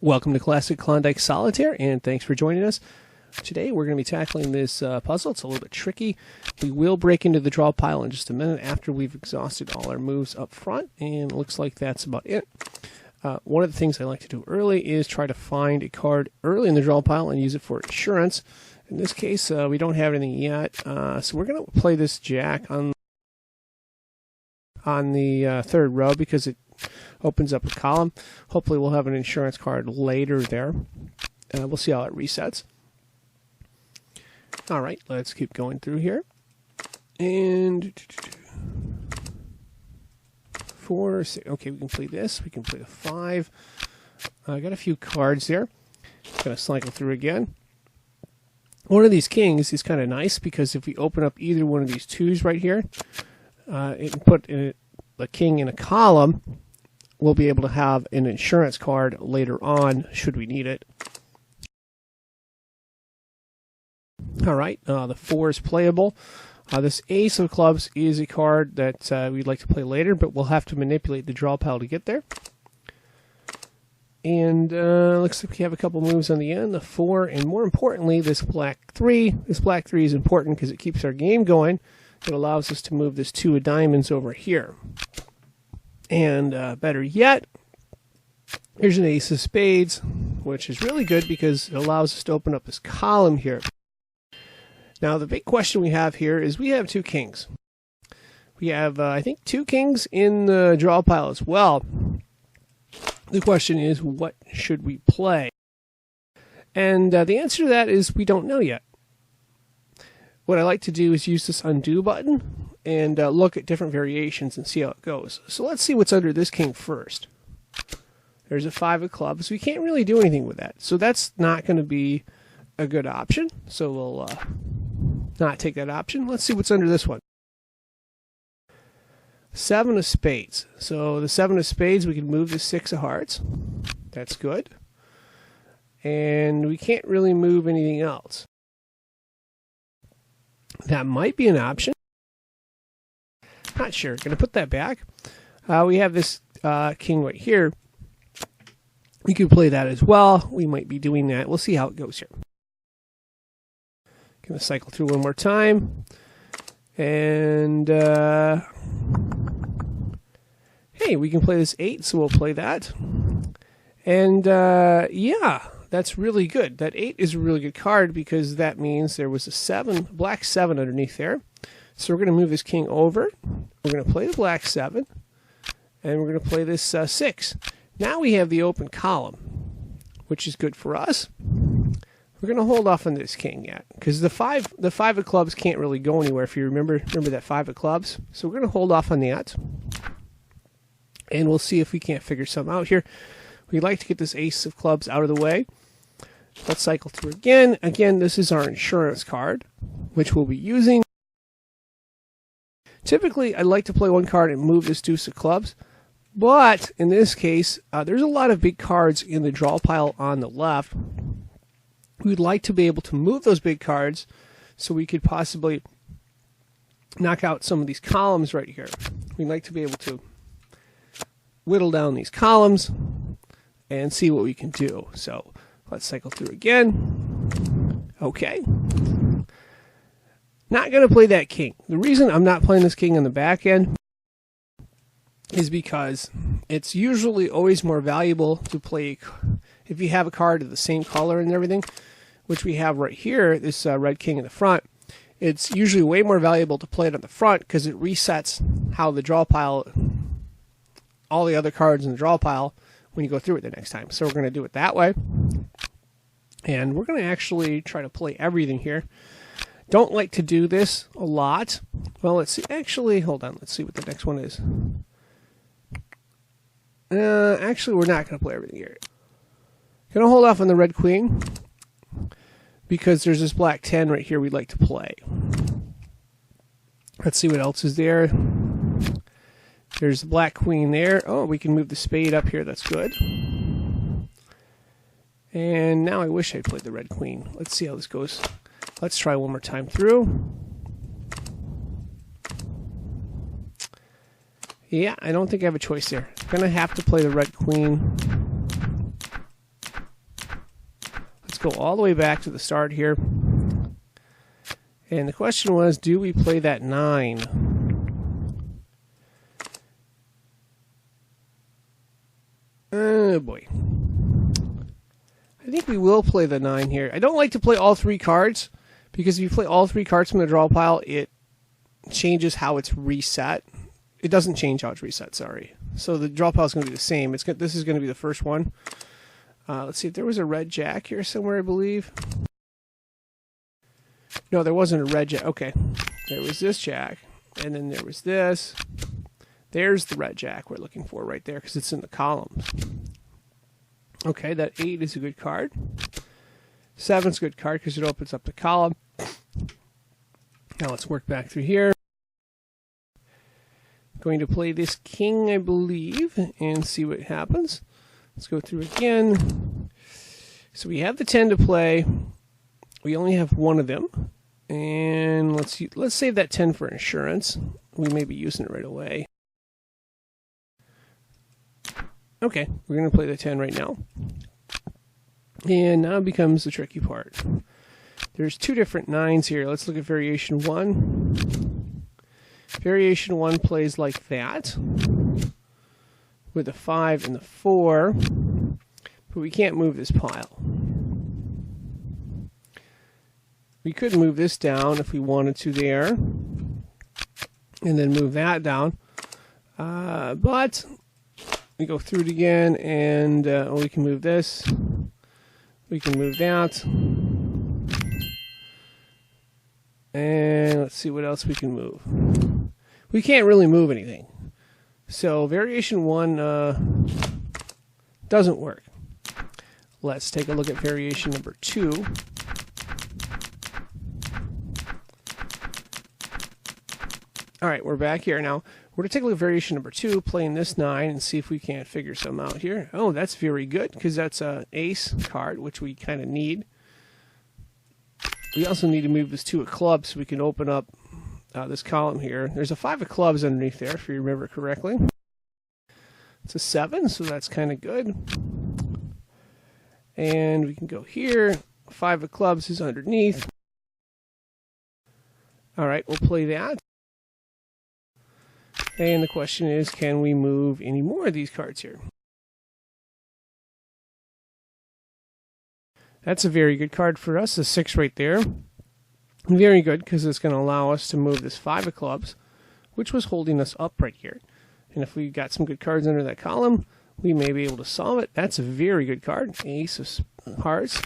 Welcome to Classic Klondike Solitaire, and thanks for joining us. Today we're going to be tackling this puzzle. It's a little bit tricky. We will break into the draw pile in just a minute after we've exhausted all our moves up front, and it looks like that's about it. One of the things I like to do early is try to find a card early in the draw pile and use it for insurance. In this case, we don't have anything yet, so we're going to play this jack on the third row because it opens up a column. Hopefully we'll have an insurance card later there. We'll see how it resets. All right, let's keep going through here. And 4, 6. Okay, we can play this. We can play the 5. I got a few cards there. Gonna cycle through again. One of these kings is kind of nice because if we open up either one of these 2s right here, it can put a king in a column. We'll be able to have an insurance card later on should we need it. All right, the 4 is playable. This ace of clubs is a card that we'd like to play later, but we'll have to manipulate the draw pile to get there. And looks like we have a couple moves on the end, the 4, and more importantly, this black 3. This black 3 is important because it keeps our game going. It allows us to move this 2 of diamonds over here. And better yet, here's an ace of spades, which is really good because it allows us to open up this column here. Now, the big question we have here is we have 2 kings. We have, I think, 2 kings in the draw pile as well. The question is, what should we play? And the answer to that is we don't know yet. What I like to do is use this undo button and look at different variations and see how it goes. So let's see what's under this king first. There's a 5 of clubs. We can't really do anything with that. So that's not going to be a good option. So we'll not take that option. Let's see what's under this one. 7 of spades. So the 7 of spades, we can move the 6 of hearts. That's good. And we can't really move anything else. That might be an option. Not sure. Going to put that back. We have this king right here. We could play that as well. We might be doing that. We'll see how it goes here. Going to cycle through one more time. And hey, we can play this 8, so we'll play that. And yeah, that's really good. That 8 is a really good card because that means there was a 7, black 7 underneath there. So we're going to move this king over. We're going to play the black 7. And we're going to play this 6. Now we have the open column, which is good for us. We're going to hold off on this king yet because the 5 of clubs can't really go anywhere if you remember that 5 of clubs. So we're going to hold off on that. And we'll see if we can't figure something out here. We'd like to get this ace of clubs out of the way. Let's cycle through again. Again, this is our insurance card, which we'll be using. Typically, I like to play one card and move this deuce of clubs. But in this case, there's a lot of big cards in the draw pile on the left. We'd like to be able to move those big cards so we could possibly knock out some of these columns right here. We'd like to be able to whittle down these columns and see what we can do. So let's cycle through again. Okay. Not going to play that king. The reason I'm not playing this king on the back end is because it's usually always more valuable to play if you have a card of the same color and everything, which we have right here, this red king in the front. It's usually way more valuable to play it on the front because it resets how the draw pile, all the other cards in the draw pile when you go through it the next time. So we're going to do it that way. And we're going to actually try to play everything here. Don't like to do this a lot. Well, let's see. Actually, hold on. Let's see what the next one is. Actually, we're not going to play everything here. Going to hold off on the red queen because there's this black 10 right here we'd like to play. Let's see what else is there. There's the black queen there. Oh, we can move the spade up here. That's good. And now I wish I played the red queen. Let's see how this goes. Let's try one more time through. Yeah, I don't think I have a choice there. I'm going to have to play the red queen. let's go all the way back to the start here. And the question was, do we play that 9? Oh boy. I think we will play the 9 here. I don't like to play all 3 cards, because if you play all 3 cards from the draw pile, it changes how it's reset. It doesn't change how it's reset, sorry. So the draw pile is going to be the same. This is going to be the first one. Let's see if there was a red jack here somewhere, I believe. No, there wasn't a red jack. Okay. There was this jack, and then there was this. There's the red jack we're looking for right there, because it's in the columns. Okay, that 8 is a good card. 7's a good card because it opens up the column. Now let's work back through here. Going to play this king, I believe, and see what happens. Let's go through again. So we have the 10 to play. We only have one of them. And let's save that 10 for insurance. We may be using it right away. Okay, we're going to play the 10 right now. And now becomes the tricky part. There's 2 different 9s here. Let's look at variation 1. Variation 1 plays like that, with a 5 and the 4, but we can't move this pile. We could move this down if we wanted to there, and then move that down, but we go through it again, and we can move this, we can move that, and let's see what else we can move. We can't really move anything. So variation 1 doesn't work. Let's take a look at variation number 2. All right, we're back here now. We're going to take a look at variation number 2, playing this 9, and see if we can't figure some out here. Oh, that's very good, because that's an ace card, which we kind of need. We also need to move this 2 of clubs so we can open up this column here. There's a 5 of clubs underneath there, if you remember correctly. It's a 7, so that's kind of good. And we can go here. 5 of clubs is underneath. All right, we'll play that. And the question is, can we move any more of these cards here? That's a very good card for us, a 6 right there. Very good, because it's going to allow us to move this 5 of clubs, which was holding us up right here. And if we got some good cards under that column, we may be able to solve it. That's a very good card, ace of hearts.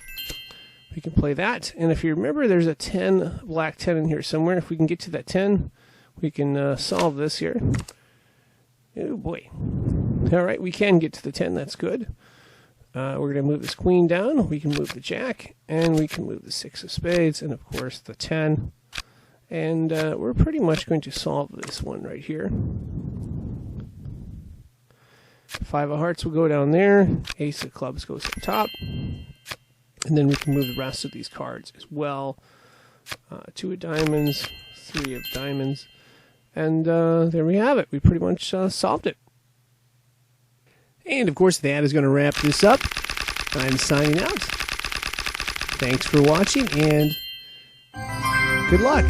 We can play that. And if you remember, there's a 10, black 10 in here somewhere. If we can get to that 10, we can solve this here. Oh boy. All right, we can get to the 10. That's good. We're going to move this queen down. We can move the jack, and we can move the 6 of spades, and of course the 10. And we're pretty much going to solve this one right here. 5 of hearts will go down there. Ace of clubs goes up top. And then we can move the rest of these cards as well. 2 of diamonds, 3 of diamonds. And there we have it. We pretty much solved it. And of course, that is going to wrap this up. I'm signing out. Thanks for watching, and good luck.